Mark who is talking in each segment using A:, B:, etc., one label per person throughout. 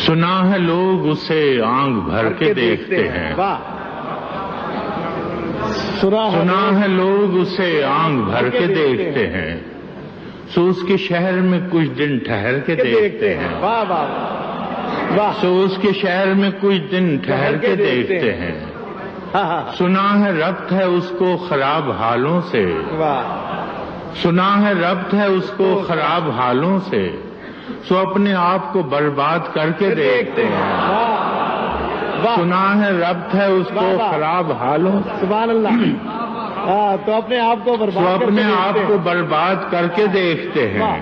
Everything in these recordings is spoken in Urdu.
A: سنا ہے لوگ اسے آنکھ بھر کے دیکھتے ہیں، سنا ہے لوگ اسے آنکھ بھر کے دیکھتے ہیں، سو اس کے شہر میں کچھ دن ٹھہر کے دیکھتے ہیں، سو اس کے شہر میں کچھ دن ٹھہر کے دیکھتے ہیں، سنا ہے ربط ہے اس کو خراب حالوں سے، سنا ہے ربط ہے اس کو خراب حالوں سے، سو اپنے آپ کو برباد کر کے دیکھتے ہیں، سنا ہے ربط ہے اس کو خراب حالوں،
B: سبحان اللہ، تو اپنے آپ کو
A: برباد کر کے دیکھتے ہیں،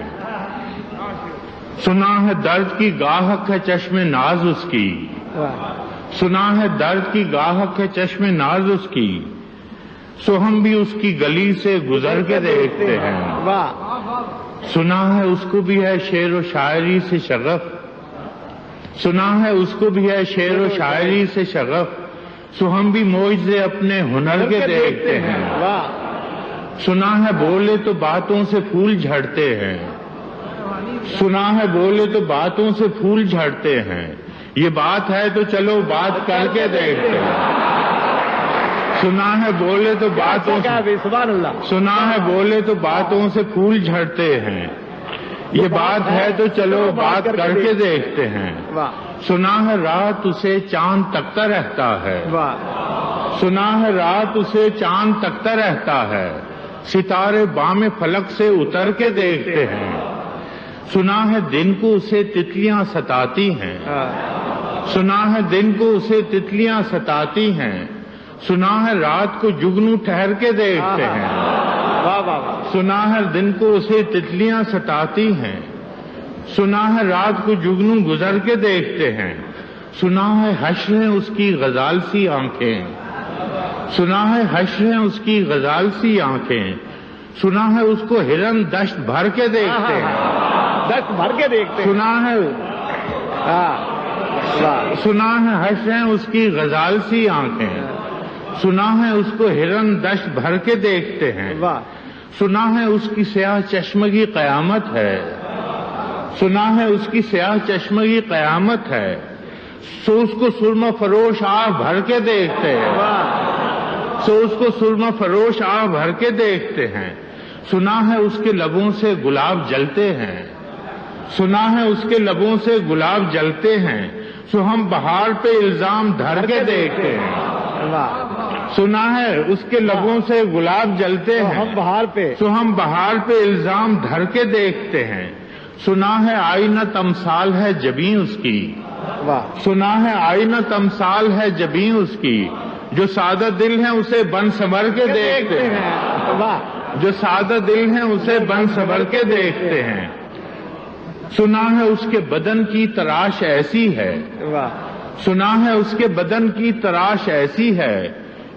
A: سنا ہے درد کی گاہک ہے چشم ناز اس کی، سنا ہے درد کی گاہک ہے چشم ناز اس کی، سو ہم بھی اس کی گلی سے گزر کے دیکھتے ہیں، سنا ہے اس کو بھی ہے شعر و شاعری سے شغف، سنا ہے اس کو بھی ہے شعر و شاعری سے شغف، سو ہم بھی معجزے اپنے ہنر کے دیکھتے ہیں، سنا ہے بولے تو باتوں سے پھول جھڑتے ہیں، سنا ہے بولے تو باتوں سے پھول جھڑتے ہیں، یہ بات ہے تو چلو بات کر کے دیکھتے ہیں، سنا ہے بولے تو باتوں سے، سنا ہے بولے تو باتوں سے پھول جھڑتے ہیں، یہ بات ہے تو چلو بات کر کے دیکھتے ہیں، سنا ہے رات اسے چاند تکتا رہتا ہے، سنا ہے رات اسے چاند تکتا رہتا ہے، ستارے بام فلک سے اتر کے دیکھتے ہیں، سنا ہے دن کو اسے تتلیاں ستاتی ہیں، سنا ہے دن کو اسے تتلیاں ستاتی ہیں، سنا ہے رات کو جگنو ٹھہر کے دیکھتے ہیں، سنا ہے دن کو اسے تتلیاں ستاتی ہیں، سنا ہے رات کو جگنو گزر کے دیکھتے ہیں، سنا ہے حشر ہیں اس کی غزال سی آنکھیں، سنا ہے حشر ہیں اس کی غزال سی آنکھیں، سنا ہے اس کو ہرن دشت بھر کے دیکھتے ہیں،
B: دشت بھر کے دیکھتے ہیں،
A: سنا ہے حشر ہیں اس کی غزال سی آنکھیں، سنا ہے اس کو ہرن دشت بھر کے دیکھتے ہیں، سنا ہے اس کی سیاہ چشمگی قیامت ہے، سنا ہے اس کی سیاہ چشمگی قیامت ہے، سو اس کو سرمہ فروش آہ بھر کے دیکھتے ہیں، سو اس کو سرمہ فروش آہ بھر کے دیکھتے ہیں، سنا ہے اس کے لبوں سے گلاب جلتے ہیں، سنا ہے اس کے لبوں سے گلاب جلتے ہیں، سو ہم بہار پہ الزام دھر کے دیکھتے ہیں، سنا ہے اس کے لبوں سے گلاب جلتے ہیں، سو ہم بہار پہ الزام دھر کے دیکھتے ہیں، سنا ہے آئینہ تمثال ہے جبیں اس کی، سنا ہے آئینہ تمثال ہے جبیں اس کی، جو سادہ دل ہیں اسے بن سنور کے دیکھتے ہیں، جو سادہ دل ہیں اسے بن سنور کے دیکھتے ہیں، سنا ہے اس کے بدن کی تراش ایسی ہے، سنا ہے اس کے بدن کی تراش ایسی ہے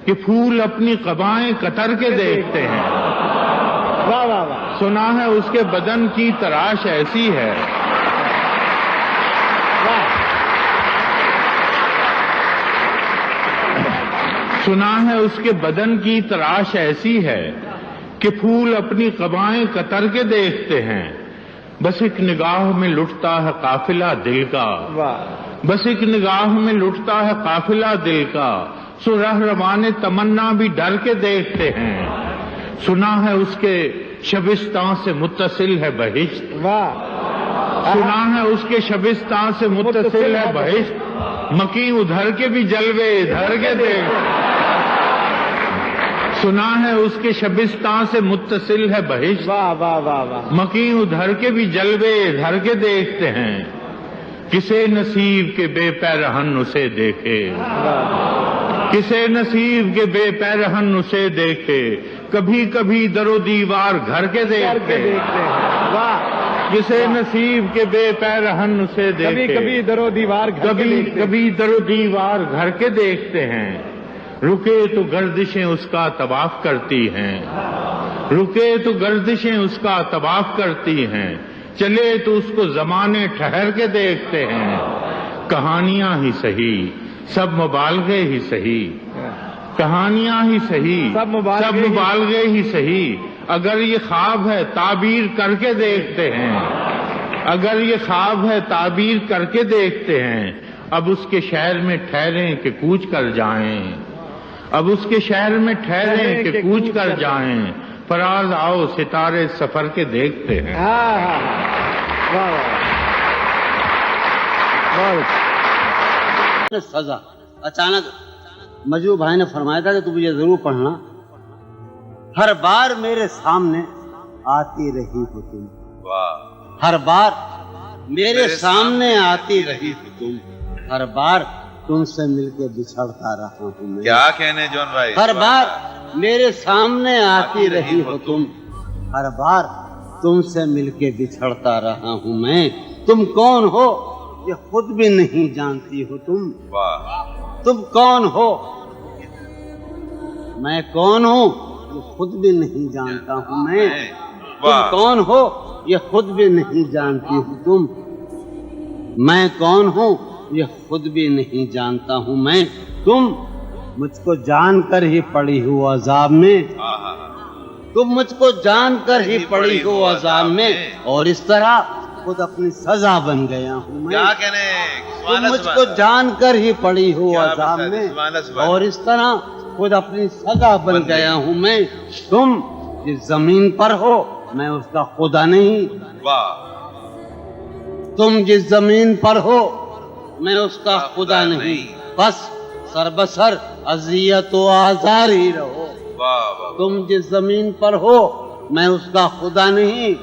A: کہ پھول اپنی قبائیں قطر کے دیکھتے ہیں، سنا ہے اس کے بدن کی تراش ایسی ہے، سنا ہے اس کے بدن کی تراش ایسی ہے کہ پھول اپنی قبائیں قطر کے دیکھتے ہیں، بس ایک نگاہ میں لٹتا ہے قافلہ دل کا، بس ایک نگاہ میں لٹتا ہے قافلہ دل کا، سو رہروان تمنا بھی ڈر کے دیکھتے ہیں، سنا ہے اس کے شبستان سے متصل ہے بہشت، سنا ہے اس کے شبستان سے متصل ہے بہشت، مکی ادھر کے بھی جلوے ادھر کے دیکھتے، سنا ہے اس کے شبستان سے متصل ہے بہشت، مکی ادھر کے بھی جلوے ادھر کے دیکھتے ہیں، کسے نصیب کے بے پیرہن اسے دیکھے، کسے نصیب کے بے پیرہن اسے دیکھے، کبھی کبھی در و دیوار گھر کے دیکھتے ہیں، کسے نصیب کے بے پیرہن اسے دیکھے،
B: کبھی در و دیوار
A: کبھی در و دیوار گھر کے دیکھتے ہیں، رکے تو گردشیں اس کا طواف کرتی ہیں، رکے تو گردشیں اس کا طواف کرتی ہیں، چلے تو اس کو زمانے ٹھہر کے دیکھتے ہیں، کہانیاں ہی سہی سب مبالغے ہی سہی، کہانیاں ہی سہی سب مبالغے ہی سہی، اگر یہ خواب ہے تعبیر کر کے دیکھتے ہیں، اگر یہ خواب ہے تعبیر کر کے دیکھتے ہیں، اب اس کے شہر میں ٹھہریں کہ کوچ کر جائیں، اب اس کے شہر میں ٹھہریں کہ کوچ کر جائیں، فراز آؤ ستارے سفر کے دیکھتے ہیں۔
C: سزا اچانک مجروح بھائی نے فرمایا تھا کہ تم یہ ضرور پڑھنا، ہر بار میرے سامنے آتی رہی ہو تم، ہر بار میرے سامنے آتی رہی ہو تم، ہر بار تم سے مل کے بچھڑتا رہا ہوں میں۔
D: کیا کہنے جون بھائی؟
C: ہر بار میرے سامنے آتی رہی ہو تم، ہر بار تم سے مل کے بچھڑتا رہا ہوں میں۔ تم کون ہو یہ خود بھی نہیں جانتی ہو تم، تم کون ہو میں کون ہوں یہ خود بھی نہیں جانتا ہوں میں، تم کون ہو یہ خود بھی نہیں جانتی ہو تم، میں کون ہوں یہ خود بھی نہیں جانتا ہوں میں۔ تم مجھ کو جان کر ہی پڑی ہو عذاب میں، تم مجھ کو جان کر ہی پڑی ہو عذاب میں، اور اس طرح خود اپنی سزا بن گیا ہوں میں۔
D: کیا کہنے؟
C: تم مجھ کو جان کر ہی پڑی ہو عذاب میں، اور اس طرح خود اپنی سزا بن گیا ہوں میں۔ تم جس زمین پر ہو میں اس کا خدا نہیں، تم جس زمین پر ہو میں اس کا خدا نہیں، بس سر بسر اذیت و آزار ہی رہو۔ تم جس زمین پر ہو میں اس کا خدا نہیں،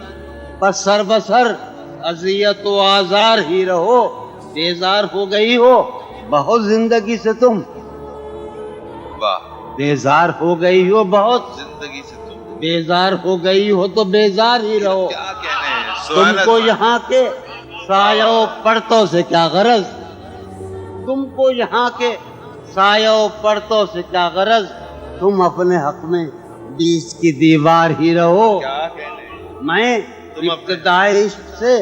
C: بس سر بسر اذیت و آزار ہی رہو۔ بیزار ہو گئی ہو بہت زندگی سے تم، بیزار ہو گئی ہو بہت
D: زندگی سے تم،
C: بیزار ہو گئی ہو تو بیزار ہی رہو۔
D: کیا کہنے؟
C: تم کو یہاں کے سایہ و پرتوں سے کیا غرض، تم کو یہاں کے سایہ و پرتوں سے کیا غرض، تم اپنے حق میں بیچ کی دیوار ہی رہو۔
D: کیا کہنے؟
C: میں ابتدائی عشق سے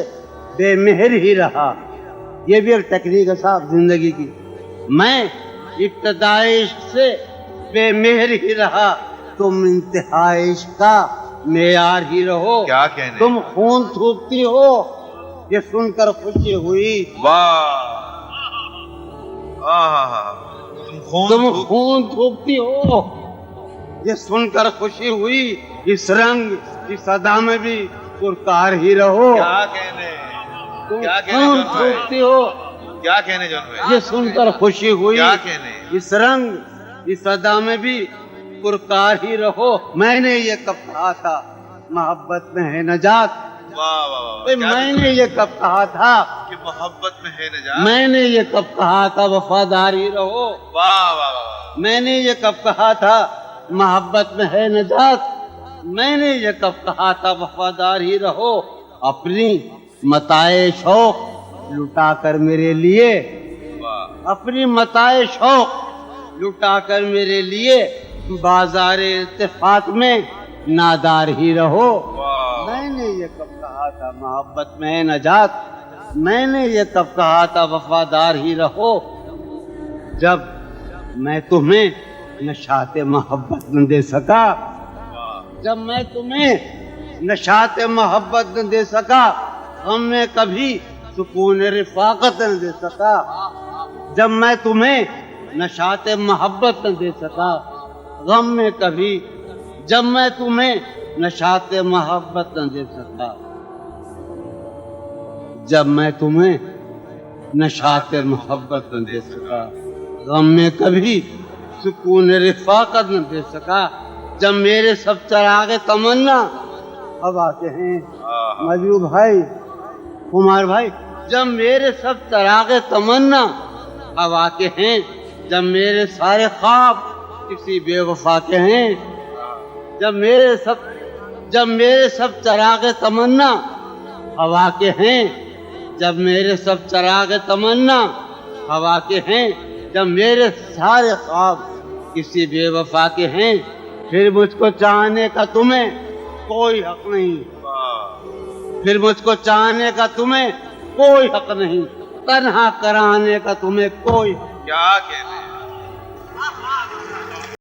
C: بے مہر ہی رہا، یہ بھی ایک ٹیکنیک ہے صاحب زندگی کی۔ میں ابتدائی عشق سے بے مہر ہی رہا، تم انتہائی عشق کا معیار ہی رہو۔
D: کیا کہنے؟
C: تم خون تھوکتی ہو یہ سن کر خوشی ہوئی، تم خون تھوکتی ہو یہ سن کر خوشی ہوئی، اس رنگ اس ادا میں بھی پرکار ہی رہو۔
D: کیا کہنے؟
C: تم
D: کیا کہنے
C: خون
D: جون بھائی؟
C: تھوکتی ہو
D: کیا کہنے جون بھائی؟
C: یہ سن کر خوشی ہوئی،
D: کیا کہنے؟
C: اس رنگ اس ادا میں بھی پرکار ہی رہو۔ میں نے یہ کب کہا تھا محبت میں ہے نجات، میں نے یہ کب کہا تھا
D: کہ محبت میں ہے نجات،
C: میں نے یہ کب کہا تھا وفاداری رہو، میں نے یہ کب کہا تھا محبت میں ہے نجات، میں نے یہ کب کہا تھا وفاداری رہو۔ اپنی متاع شوق لٹا کر میرے لیے، اپنی متاع شوق لٹا کر میرے لیے بازار التفات میں نادار ہی رہو۔ میں نے یہ کب کہا تھا محبت میں ہے نجات، میں نے یہ کب کہا تھا وفادار ہی رہو، جب میں تمہیں نشاط محبت نہ دے سکا، جب میں تمہیں نشاط محبت نہ دے سکا، غم میں کبھی سکون رفاقت نہ دے سکا، جب میں تمہیں نشاط محبت نہ دے سکا، غم میں کبھی، جب میں تمہیں نشاط محبت نہ دے سکا، جب میں تمہیں نشاط محبت نہ دے سکا، غم میں کبھی سکون رفاقت نہ دے سکا، جب میرے سب چراغ تمنا ہوا کے ہیں مجروح بھائی کمار بھائی، جب میرے سب چراغ تمنا ہوا کے ہیں، جب میرے سارے خواب کسی بے وفا کے ہیں، جب میرے سب چراغ تمنا ہوا کے ہیں، جب میرے سب چراغ تمنا ہوا کے ہیں، جب میرے سارے خواب کسی بے وفا کے ہیں، پھر مجھ کو چاہنے کا تمہیں کوئی حق نہیں، پھر مجھ کو چاہنے کا تمہیں کوئی حق نہیں، تنہا کرانے کا تمہیں کوئی
D: کیا کہنے؟